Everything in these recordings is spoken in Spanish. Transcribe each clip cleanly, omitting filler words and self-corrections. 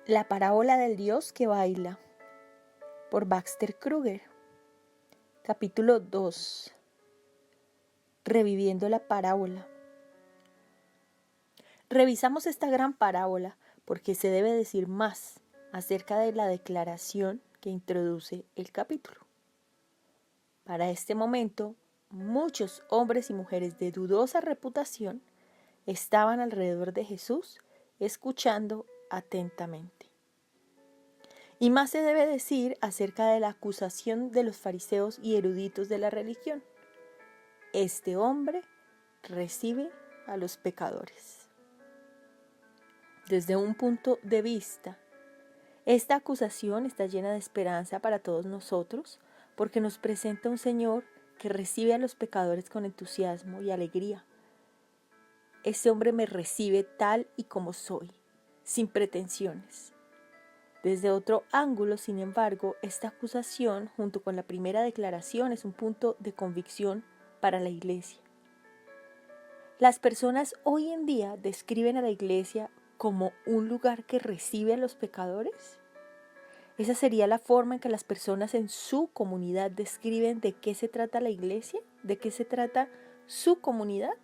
La parábola del Dios que baila, por Baxter Kruger. Capítulo 2. Reviviendo la parábola. Revisamos esta gran parábola porque se debe decir más acerca de la declaración que introduce el capítulo. Para este momento, muchos hombres y mujeres de dudosa reputación estaban alrededor de Jesús escuchando atentamente. Y más se debe decir acerca de la acusación de los fariseos y eruditos de la religión. Este hombre recibe a los pecadores. Desde un punto de vista, esta acusación está llena de esperanza para todos nosotros porque nos presenta un Señor que recibe a los pecadores con entusiasmo y alegría. Este hombre me recibe tal y como soy, sin pretensiones. Desde otro ángulo, sin embargo, esta acusación, junto con la primera declaración, es un punto de convicción para la Iglesia. Las personas hoy en día describen a la Iglesia como un lugar que recibe a los pecadores. ¿Esa sería la forma en que las personas en su comunidad describen de qué se trata la Iglesia? ¿De qué se trata su comunidad?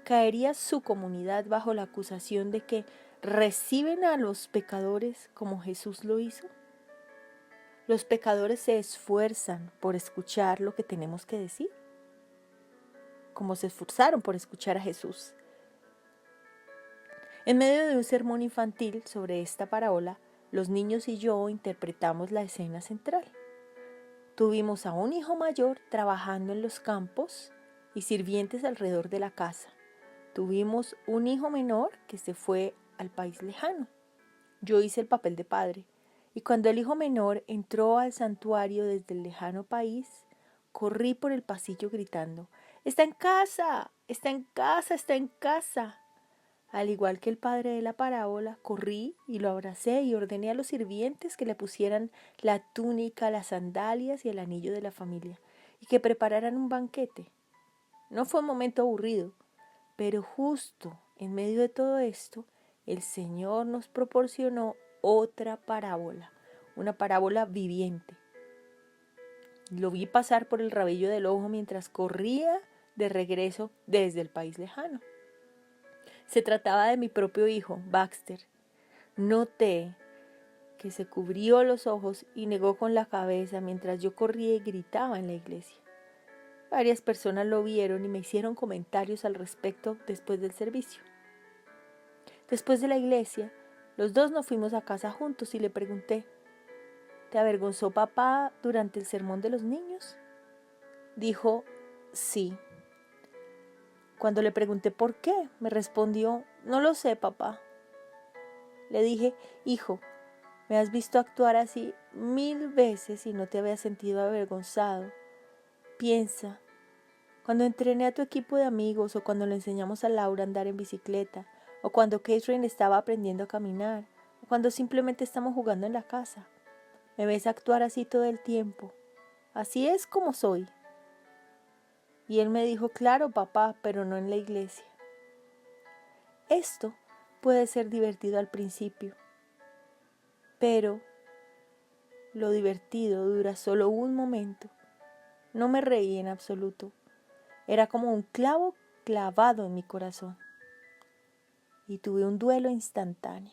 ¿Caería su comunidad bajo la acusación de que reciben a los pecadores como Jesús lo hizo? Los pecadores se esfuerzan por escuchar lo que tenemos que decir, como se esforzaron por escuchar a Jesús. En medio de un sermón infantil sobre esta parábola, los niños y yo interpretamos la escena central. Tuvimos a un hijo mayor trabajando en los campos y sirvientes alrededor de la casa. Tuvimos un hijo menor que se fue al país lejano. Yo hice el papel de padre, y cuando el hijo menor entró al santuario desde el lejano país, corrí por el pasillo gritando: «¡Está en casa! ¡Está en casa! ¡Está en casa!». Al igual que el padre de la parábola, corrí y lo abracé y ordené a los sirvientes que le pusieran la túnica, las sandalias y el anillo de la familia, y que prepararan un banquete. No fue un momento aburrido, pero justo en medio de todo esto, el Señor nos proporcionó otra parábola, una parábola viviente. Lo vi pasar por el rabillo del ojo mientras corría de regreso desde el país lejano. Se trataba de mi propio hijo, Baxter. Noté que se cubrió los ojos y negó con la cabeza mientras yo corría y gritaba en la iglesia. Varias personas lo vieron y me hicieron comentarios al respecto después del servicio. Después de la iglesia, los dos nos fuimos a casa juntos y le pregunté: «¿Te avergonzó papá durante el sermón de los niños?». Dijo: «Sí». Cuando le pregunté por qué, me respondió: «No lo sé, papá». Le dije: «Hijo, me has visto actuar así 1000 veces y no te había sentido avergonzado. Piensa, cuando entrené a tu equipo de amigos, o cuando le enseñamos a Laura a andar en bicicleta, o cuando Catherine estaba aprendiendo a caminar, o cuando simplemente estamos jugando en la casa. Me ves actuar así todo el tiempo. Así es como soy». Y él me dijo: «Claro, papá, pero no en la iglesia». Esto puede ser divertido al principio, pero lo divertido dura solo un momento. No me reí en absoluto. Era como un clavo clavado en mi corazón. Y tuve un duelo instantáneo.